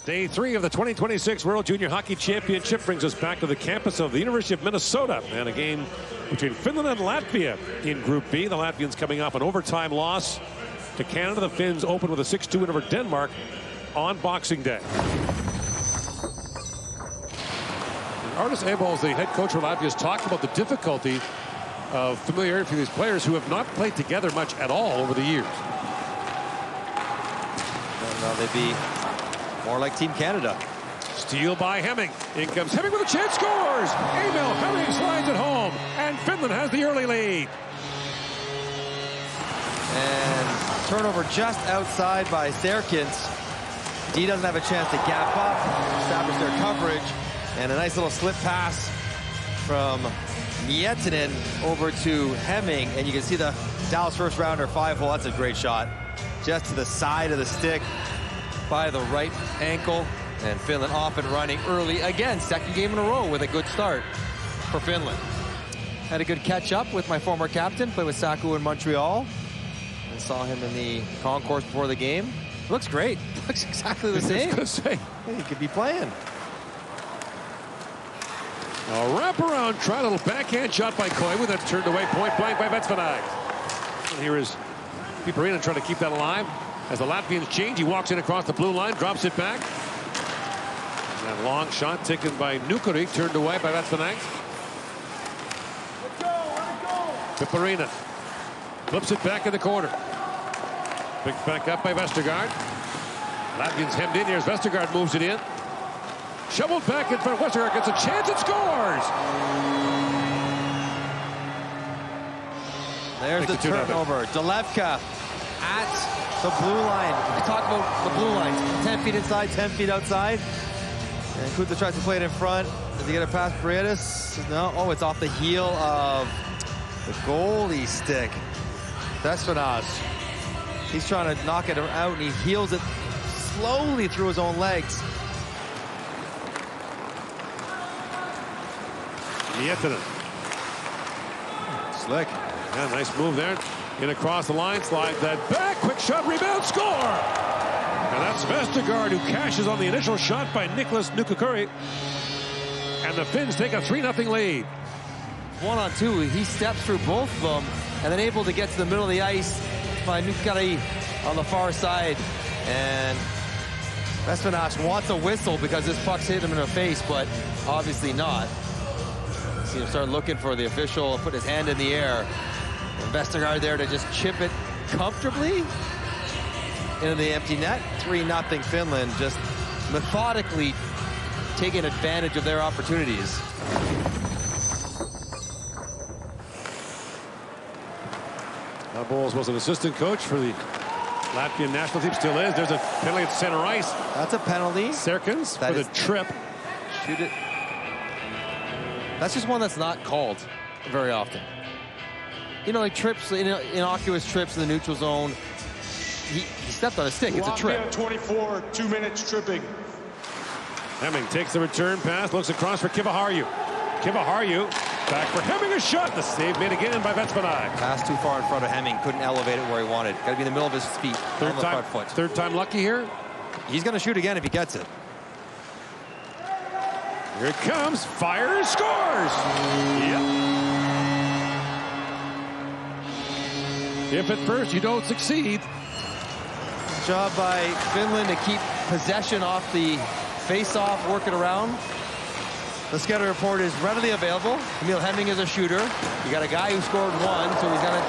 Day 3 of the 2026 World Junior Hockey Championship brings us back to the campus of the University of Minnesota and a game between Finland and Latvia in Group B. The Latvians coming off an overtime loss to Canada. The Finns open with a 6-2 win over Denmark on Boxing Day. Artis Ebols, the head coach for Latvia, has talked about the difficulty of familiarity for these players who have not played together much at all over the years. Well, they'd be more like Team Canada. Steal by Hemming. In comes Hemming with a chance, scores! Emil Hemming slides it home, and Finland has the early lead. And turnover just outside by Serkins. D doesn't have a chance to gap up, establish their coverage, and a nice little slip pass from Miettinen over to Hemming, and you can see the Dallas first rounder 5-hole. That's a great shot. Just to the side of the stick by the right ankle, and Finland off and running early again. Second game in a row with a good start for Finland. Had a good catch up with my former captain, played with Saku in Montreal, and saw him in the concourse before the game. Looks great. Looks exactly the same. Hey, he could be playing. A wraparound try, a little backhand shot by Koivu that turned away point blank by Vetsvanag. And here is Piperina trying to keep that alive. As the Latvians change, he walks in across the blue line, drops it back. And that long shot taken by Nukuri, turned away by Vetsvanag. Piperina flips it back in the corner. Picked back up by Vestergaard. Latvians hemmed in. Here's Vestergaard, moves it in. Shoveled back in front. Westergaard gets a chance and scores. There's the turnover. Delevka at the blue line. We talked about the blue line. 10 feet inside, 10 feet outside. And Kuta tries to play it in front. Does he get a pass? Paredes? No. Oh, it's off the heel of the goalie stick. Vetsvanag. He's trying to knock it out, and he heels it slowly through his own legs. Miettinen. Slick. Yeah, nice move there. In across the line, slide that back, quick shot, rebound, score! And that's Vestergaard who cashes on the initial shot by Niklas Nukuri. And the Finns take a 3-0 lead. 1-on-2, he steps through both of them and then able to get to the middle of the ice by Nukuri on the far side. And Vetsvanag wants a whistle because this puck's hit him in the face, but obviously not. See him start looking for the official, put his hand in the air. And Vestergaard there to just chip it comfortably into the empty net. 3-0 Finland, just methodically taking advantage of their opportunities. Bowles was an assistant coach for the Latvian national team, still is. There's a penalty at center ice. That's a penalty. Serkins for the trip. Shoot it. That's just one that's not called very often. You know, like trips, innocuous trips in the neutral zone. He stepped on a stick. It's a trip. Latvia 24, 2 minutes tripping. Hemming takes the return pass, looks across for Kiviharju. Kiviharju back for Hemming, a shot. The save made again by Vetsvanag. Pass too far in front of Hemming. Couldn't elevate it where he wanted. Got to be in the middle of his feet. Third time lucky here. He's going to shoot again if he gets it. Here it comes. Fires, scores. Yep. If at first you don't succeed. Job by Finland to keep possession off the face-off, work it around. The scouting report is readily available. Emil Hemming is a shooter. You got a guy who scored one, so he's going to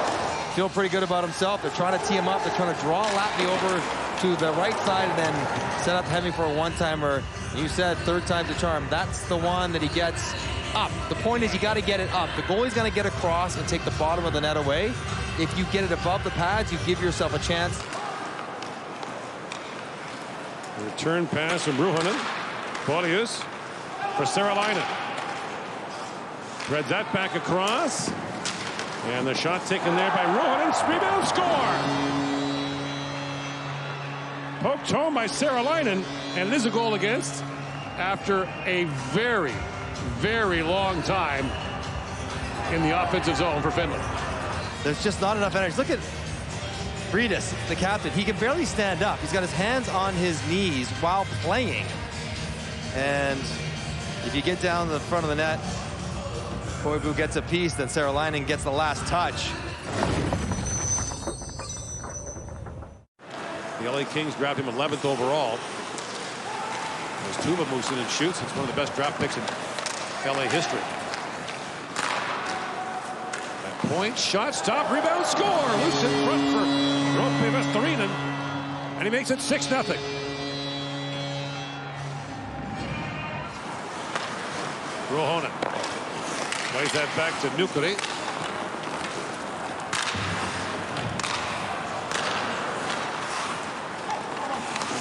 feel pretty good about himself. They're trying to tee him up. They're trying to draw Latvia over to the right side and then set up Hemming for a one-timer. You said third time's a charm. That's the one that he gets up. The point is you got to get it up. The goalie's going to get across and take the bottom of the net away. If you get it above the pads, you give yourself a chance. Return pass from Ruhonen. Polius for Saralainen. Threads that back across. And the shot taken there by Ruhonen. Rebound, score! Poked home by Saralainen. And it is a goal against after a very, very long time in the offensive zone for Finland. There's just not enough energy. Look at Breedis, the captain, he can barely stand up. He's got his hands on his knees while playing. And if you get down the front of the net, Koivu gets a piece, then Saralainen gets the last touch. The LA Kings grabbed him 11th overall. As Tuva moves in and shoots, it's one of the best draft picks in LA history. That point, shot, stop, rebound, score! Loose in front for Roope Vestarinen, and he makes it 6-0. Ruohonen plays that back to Nukuri.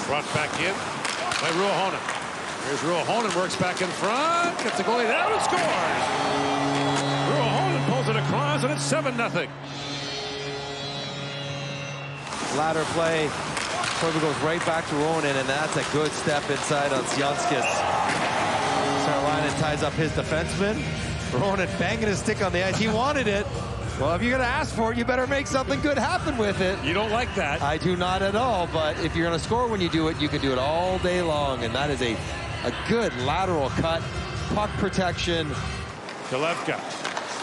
Brought back in by Ruohonen. Here's Ruohonen, works back in front, gets the goalie down and scores! Ruohonen pulls it across, and it's 7-0. Ladder play. Koivu goes right back to Ruohonen, and that's a good step inside on Sionskis. Saralainen ties up his defenseman. Ruohonen banging his stick on the ice. He wanted it. Well, if you're going to ask for it, you better make something good happen with it. You don't like that. I do not at all, but if you're going to score when you do it, you can do it all day long, and that is a good lateral cut, puck protection. Kalevka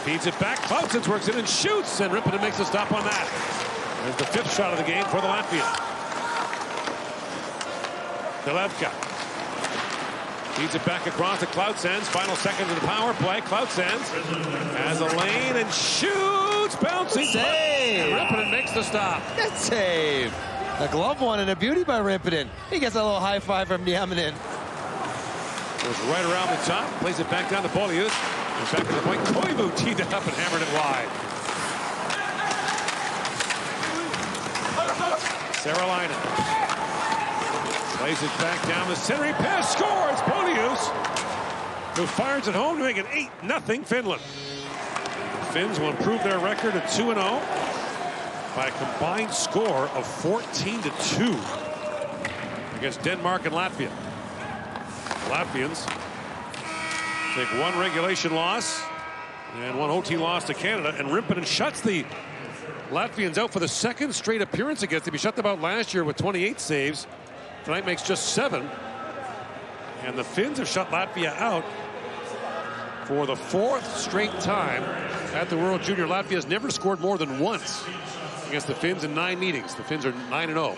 feeds it back. Klautsens works in and shoots, and Rippinen makes a stop on that. There's the 5th shot of the game for the Latvian. Kalevka feeds it back across to Klautsens. Final seconds of the power play. Klautsens has a lane and shoots. Bouncing. Save. Rippinen makes the stop. Good save. A glove one and a beauty by Rippinen. He gets a little high five from Nieminen. Goes right around the top. Plays it back down to Beaulieu. Goes back to the point. Koivu teed it up and hammered it wide. Saralainen plays it back down the center. He pass, scores. Beaulieu, who fires it home to make it 8-0 Finland. The Finns will improve their record to 2-0 by a combined score of 14-2 against Denmark and Latvia. Latvians take 1 regulation loss and 1 OT loss to Canada, and Rippinen shuts the Latvians out for the 2nd straight appearance against them. He shut them out last year with 28 saves. Tonight makes just 7. And the Finns have shut Latvia out for the 4th straight time at the World Junior. Latvia has never scored more than once against the Finns in 9 meetings. The Finns are 9-0.